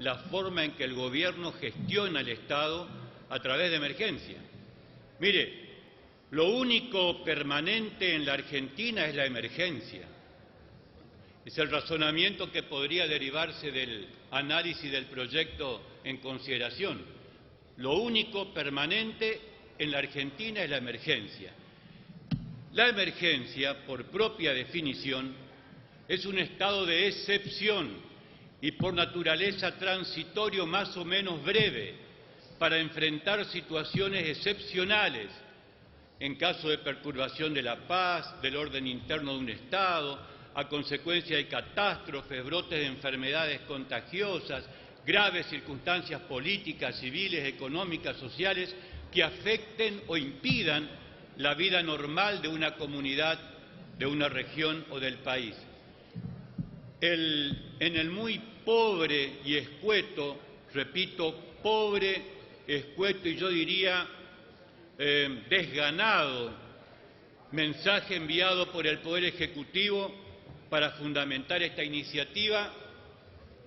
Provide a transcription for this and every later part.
la forma en que el gobierno gestiona el Estado a través de emergencia. Mire, lo único permanente en la Argentina es la emergencia. Es el razonamiento que podría derivarse del análisis del proyecto en consideración. Lo único permanente en la Argentina es la emergencia. La emergencia, por propia definición, es un estado de excepción y por naturaleza transitorio más o menos breve para enfrentar situaciones excepcionales en caso de perturbación de la paz, del orden interno de un Estado, a consecuencia de catástrofes, brotes de enfermedades contagiosas, graves circunstancias políticas, civiles, económicas, sociales, que afecten o impidan la vida normal de una comunidad, de una región o del país. En el muy pobre y escueto, repito, pobre, escueto y yo diría desganado mensaje enviado por el Poder Ejecutivo para fundamentar esta iniciativa,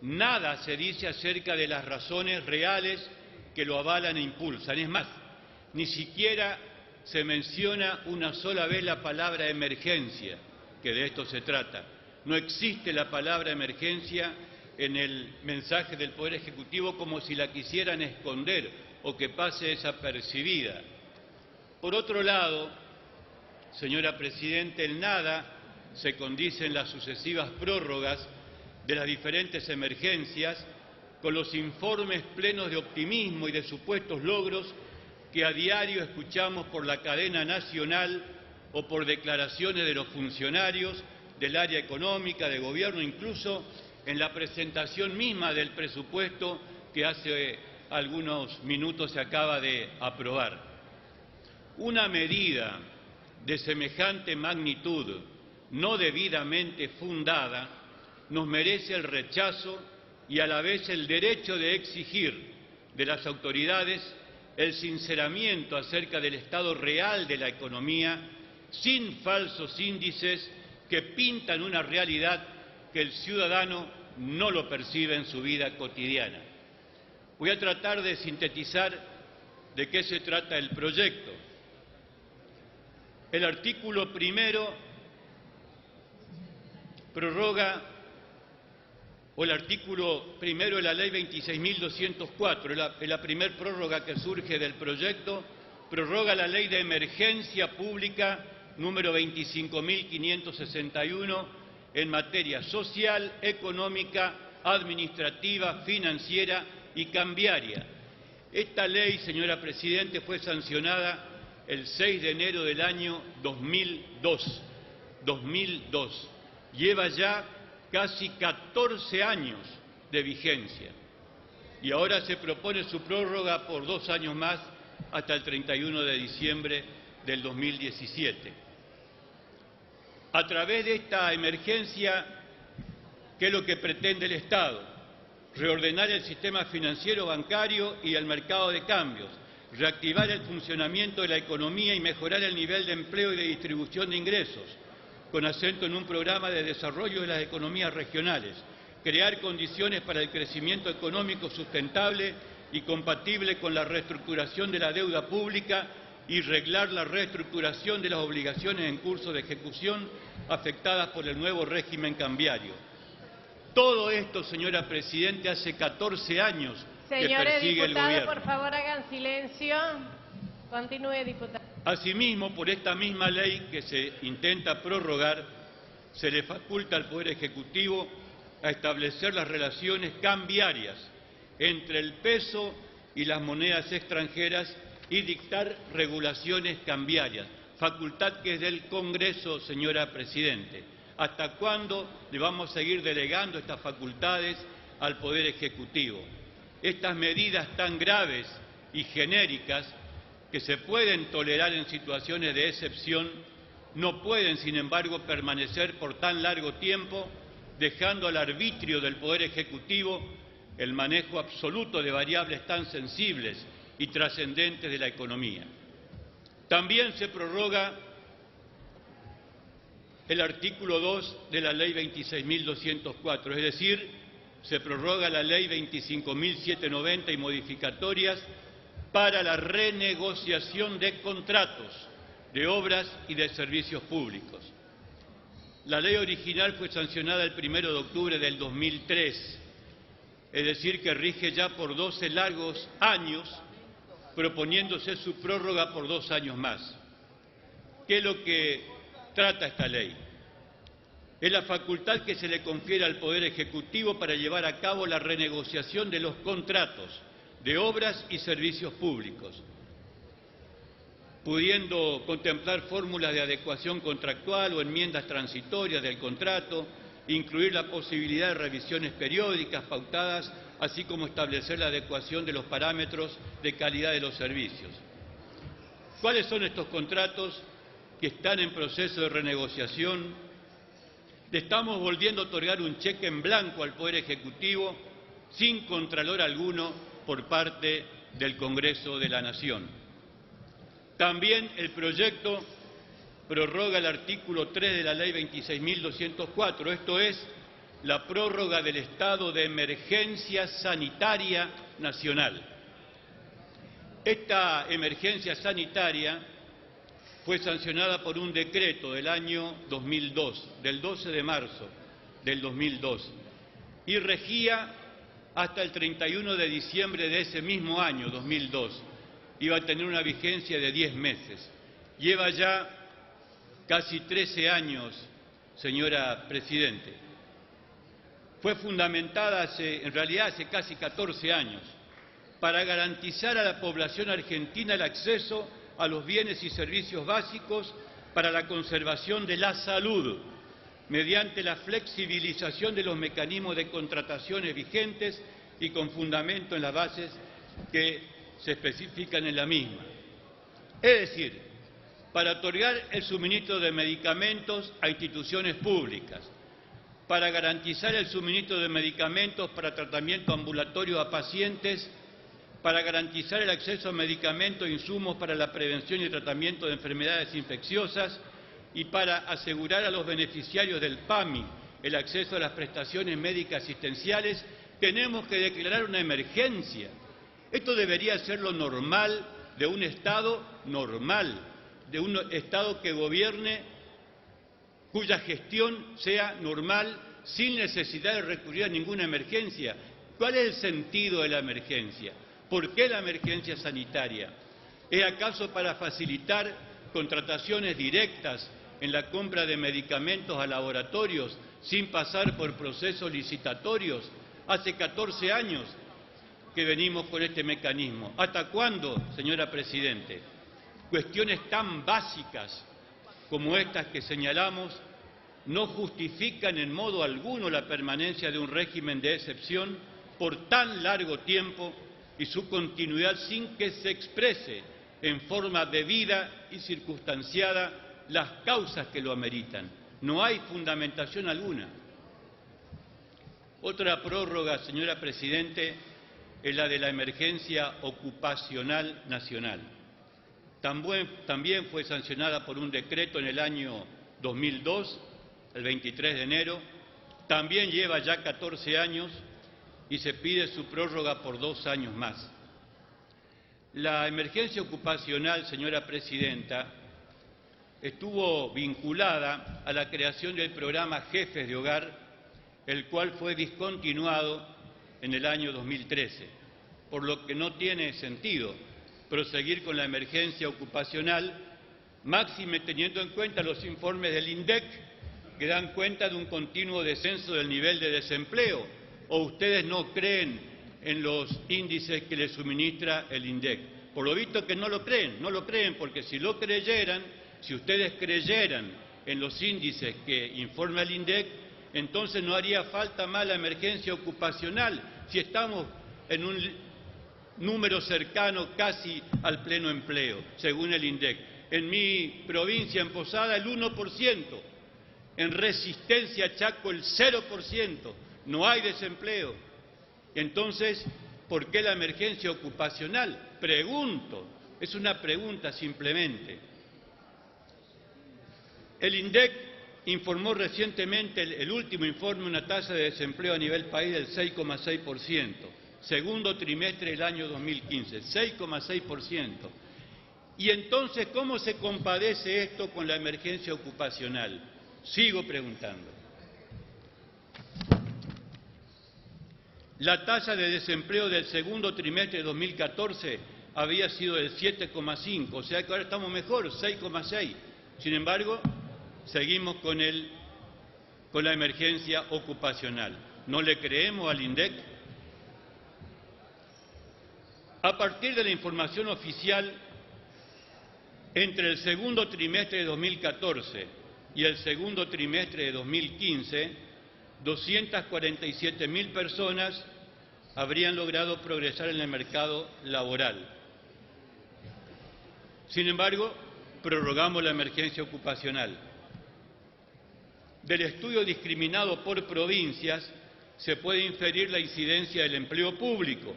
nada se dice acerca de las razones reales que lo avalan e impulsan. Es más, ni siquiera se menciona una sola vez la palabra emergencia, que de esto se trata. No existe la palabra emergencia en el mensaje del Poder Ejecutivo, como si la quisieran esconder o que pase desapercibida. Por otro lado, señora Presidenta, el nada se condice en las sucesivas prórrogas de las diferentes emergencias con los informes plenos de optimismo y de supuestos logros que a diario escuchamos por la cadena nacional o por declaraciones de los funcionarios del área económica, de gobierno, incluso en la presentación misma del presupuesto que hace algunos minutos se acaba de aprobar. Una medida de semejante magnitud, no debidamente fundada, nos merece el rechazo y a la vez el derecho de exigir de las autoridades el sinceramiento acerca del estado real de la economía, sin falsos índices que pintan una realidad que el ciudadano no lo percibe en su vida cotidiana. Voy a tratar de sintetizar de qué se trata el proyecto. El artículo primero prorroga, o el artículo primero de la Ley 26.204, es la primera prórroga que surge del proyecto, prorroga la Ley de Emergencia Pública número 25.561 en materia social, económica, administrativa, financiera y cambiaria. Esta ley, señora Presidenta, fue sancionada el 6 de enero del año 2002. Lleva ya casi 14 años de vigencia y ahora se propone su prórroga por 2 años más hasta el 31 de diciembre del 2017. A través de esta emergencia, ¿qué es lo que pretende el Estado? Reordenar el sistema financiero, bancario y el mercado de cambios, reactivar el funcionamiento de la economía y mejorar el nivel de empleo y de distribución de ingresos, con acento en un programa de desarrollo de las economías regionales, crear condiciones para el crecimiento económico sustentable y compatible con la reestructuración de la deuda pública y reglar la reestructuración de las obligaciones en curso de ejecución afectadas por el nuevo régimen cambiario. Todo esto, señora Presidenta, hace 14 años que persigue el gobierno. Por favor, hagan silencio. Continúe, diputado. Asimismo, por esta misma ley que se intenta prorrogar, se le faculta al Poder Ejecutivo a establecer las relaciones cambiarias entre el peso y las monedas extranjeras y dictar regulaciones cambiarias, facultad que es del Congreso, señora Presidenta. ¿Hasta cuándo le vamos a seguir delegando estas facultades al Poder Ejecutivo? Estas medidas tan graves y genéricas que se pueden tolerar en situaciones de excepción no pueden, sin embargo, permanecer por tan largo tiempo, dejando al arbitrio del Poder Ejecutivo el manejo absoluto de variables tan sensibles y trascendentes de la economía. También se prorroga el artículo 2 de la Ley 26.204, es decir, se prorroga la Ley 25.790 y modificatorias para la renegociación de contratos de obras y de servicios públicos. La ley original fue sancionada el 1 de octubre del 2003, es decir, que rige ya por 12 largos años, proponiéndose su prórroga por 2 años más. ¿Qué es lo que trata esta ley? Es la facultad que se le confiere al Poder Ejecutivo para llevar a cabo la renegociación de los contratos de obras y servicios públicos, pudiendo contemplar fórmulas de adecuación contractual o enmiendas transitorias del contrato, incluir la posibilidad de revisiones periódicas pautadas, así como establecer la adecuación de los parámetros de calidad de los servicios. ¿Cuáles son estos contratos que están en proceso de renegociación? Le estamos volviendo a otorgar un cheque en blanco al Poder Ejecutivo sin contralor alguno por parte del Congreso de la Nación. También el proyecto prorroga el artículo 3 de la Ley 26.204, esto es, la prórroga del estado de emergencia sanitaria nacional. Esta emergencia sanitaria fue sancionada por un decreto del año 2002, del 12 de marzo del 2002, y regía hasta el 31 de diciembre de ese mismo año, 2002. Iba a tener una vigencia de 10 meses. Lleva ya casi 13 años, señora Presidente. Fue fundamentada en realidad hace casi 14 años, para garantizar a la población argentina el acceso a los bienes y servicios básicos para la conservación de la salud, mediante la flexibilización de los mecanismos de contrataciones vigentes y con fundamento en las bases que se especifican en la misma. Es decir, para otorgar el suministro de medicamentos a instituciones públicas, para garantizar el suministro de medicamentos para tratamiento ambulatorio a pacientes, para garantizar el acceso a medicamentos e insumos para la prevención y el tratamiento de enfermedades infecciosas y para asegurar a los beneficiarios del PAMI el acceso a las prestaciones médicas asistenciales, tenemos que declarar una emergencia. Esto debería ser lo normal de un Estado normal, de un Estado que gobierne, cuya gestión sea normal, sin necesidad de recurrir a ninguna emergencia. ¿Cuál es el sentido de la emergencia? ¿Por qué la emergencia sanitaria? ¿Es acaso para facilitar contrataciones directas en la compra de medicamentos a laboratorios sin pasar por procesos licitatorios? Hace 14 años que venimos con este mecanismo. ¿Hasta cuándo, señora Presidente? Cuestiones tan básicas como estas que señalamos no justifican en modo alguno la permanencia de un régimen de excepción por tan largo tiempo y su continuidad sin que se exprese en forma debida y circunstanciada las causas que lo ameritan. No hay fundamentación alguna. Otra prórroga, señora Presidente, es la de la emergencia ocupacional nacional. También fue sancionada por un decreto en el año 2002, el 23 de enero. También lleva ya 14 años y se pide su prórroga por 2 años más. La emergencia ocupacional, señora Presidenta, estuvo vinculada a la creación del programa Jefes de Hogar, el cual fue discontinuado en el año 2013, por lo que no tiene sentido proseguir con la emergencia ocupacional, máxime teniendo en cuenta los informes del INDEC que dan cuenta de un continuo descenso del nivel de desempleo. ¿O ustedes no creen en los índices que les suministra el INDEC? Por lo visto que no lo creen, porque si lo creyeran, si ustedes creyeran en los índices que informa el INDEC, entonces no haría falta más la emergencia ocupacional, si estamos en un número cercano casi al pleno empleo, según el INDEC. En mi provincia, en Posada, el 1%, en Resistencia, Chaco, el 0%, no hay desempleo. Entonces, ¿por qué la emergencia ocupacional? Pregunto, es una pregunta simplemente. El INDEC informó recientemente el último informe, una tasa de desempleo a nivel país del 6,6%, segundo trimestre del año 2015, 6,6%. Y entonces, ¿cómo se compadece esto con la emergencia ocupacional? Sigo preguntando. La tasa de desempleo del segundo trimestre de 2014 había sido del 7,5, o sea que ahora estamos mejor, 6,6. Sin embargo, seguimos con la emergencia ocupacional. ¿No le creemos al INDEC? A partir de la información oficial, entre el segundo trimestre de 2014 y el segundo trimestre de 2015, 247.000 personas habrían logrado progresar en el mercado laboral. Sin embargo, prorrogamos la emergencia ocupacional. Del estudio discriminado por provincias se puede inferir la incidencia del empleo público,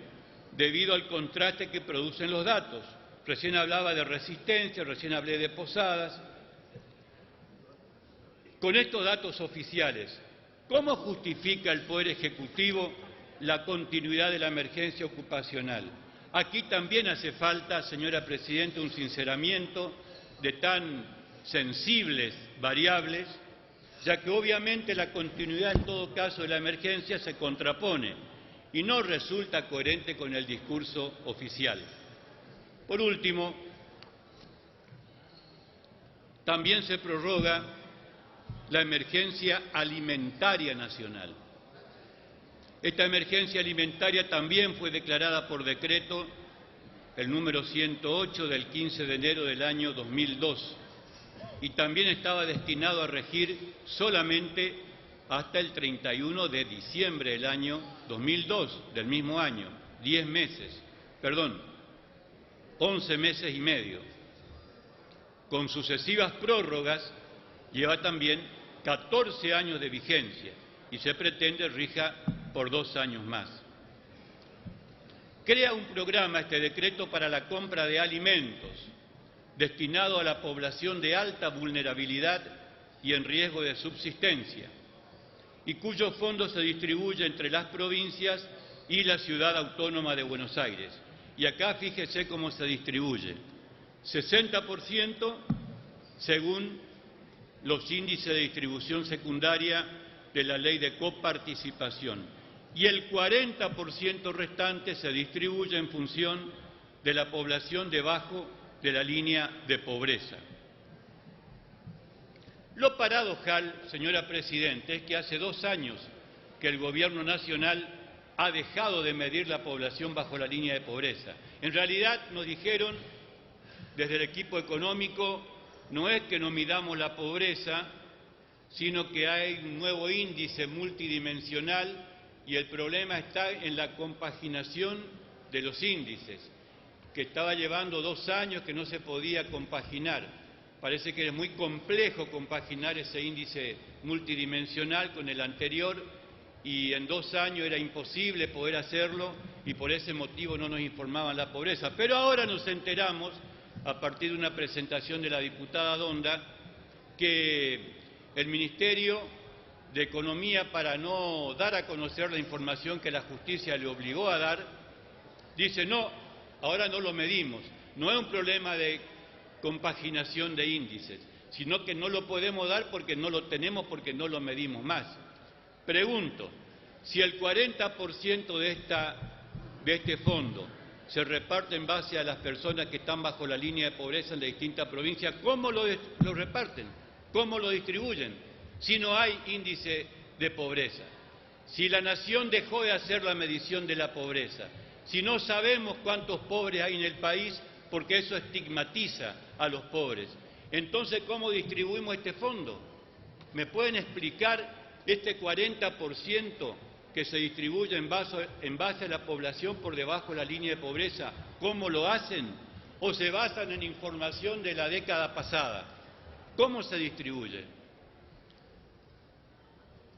debido al contraste que producen los datos. Recién hablaba de Resistencia, recién hablé de Posadas. Con estos datos oficiales, ¿cómo justifica el Poder Ejecutivo la continuidad de la emergencia ocupacional? Aquí también hace falta, señora Presidenta, un sinceramiento de tan sensibles variables, ya que obviamente la continuidad en todo caso de la emergencia se contrapone y no resulta coherente con el discurso oficial. Por último, también se prorroga la emergencia alimentaria nacional. Esta emergencia alimentaria también fue declarada por decreto el número 108 del 15 de enero del año 2002 y también estaba destinado a regir solamente hasta el 31 de diciembre del año 2002, del mismo año, 11 meses y medio. Con sucesivas prórrogas lleva también 14 años de vigencia y se pretende rija por 2 años más. Crea un programa este decreto para la compra de alimentos destinado a la población de alta vulnerabilidad y en riesgo de subsistencia, y cuyos fondos se distribuyen entre las provincias y la Ciudad Autónoma de Buenos Aires. Y acá fíjese cómo se distribuye. 60% según los índices de distribución secundaria de la Ley de Coparticipación, y el 40% restante se distribuye en función de la población debajo de la línea de pobreza. Lo paradojal, señora Presidenta, es que hace 2 años que el Gobierno Nacional ha dejado de medir la población bajo la línea de pobreza. En realidad nos dijeron desde el equipo económico, no es que no midamos la pobreza, sino que hay un nuevo índice multidimensional y el problema está en la compaginación de los índices, que estaba llevando 2 años que no se podía compaginar. Parece que es muy complejo compaginar ese índice multidimensional con el anterior y en 2 años era imposible poder hacerlo y por ese motivo no nos informaban la pobreza. Pero ahora nos enteramos, a partir de una presentación de la diputada Donda, que el Ministerio de Economía, para no dar a conocer la información que la justicia le obligó a dar, dice no, ahora no lo medimos. No es un problema de compaginación de índices, sino que no lo podemos dar porque no lo tenemos, porque no lo medimos más. Pregunto, si el 40% de este fondo se reparte en base a las personas que están bajo la línea de pobreza en las distintas provincias, ¿cómo lo reparten? ¿Cómo lo distribuyen? Si no hay índice de pobreza, si la nación dejó de hacer la medición de la pobreza, si no sabemos cuántos pobres hay en el país, porque eso estigmatiza a los pobres, entonces ¿cómo distribuimos este fondo? ¿Me pueden explicar este 40% que se distribuye en base a la población por debajo de la línea de pobreza? ¿Cómo lo hacen? ¿O se basan en información de la década pasada? ¿Cómo se distribuye?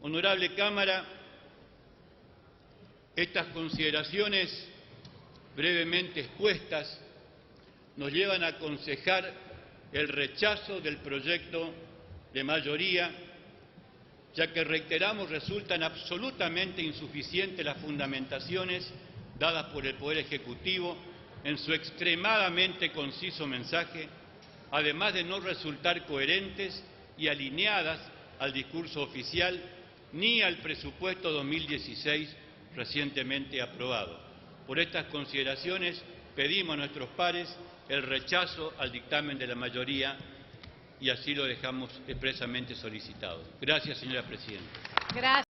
Honorable Cámara, estas consideraciones brevemente expuestas nos llevan a aconsejar el rechazo del proyecto de mayoría ya que reiteramos resultan absolutamente insuficientes las fundamentaciones dadas por el Poder Ejecutivo en su extremadamente conciso mensaje, además de no resultar coherentes y alineadas al discurso oficial ni al presupuesto 2016 recientemente aprobado. Por estas consideraciones pedimos a nuestros pares el rechazo al dictamen de la mayoría y así lo dejamos expresamente solicitado. Gracias, señora presidenta. Gracias.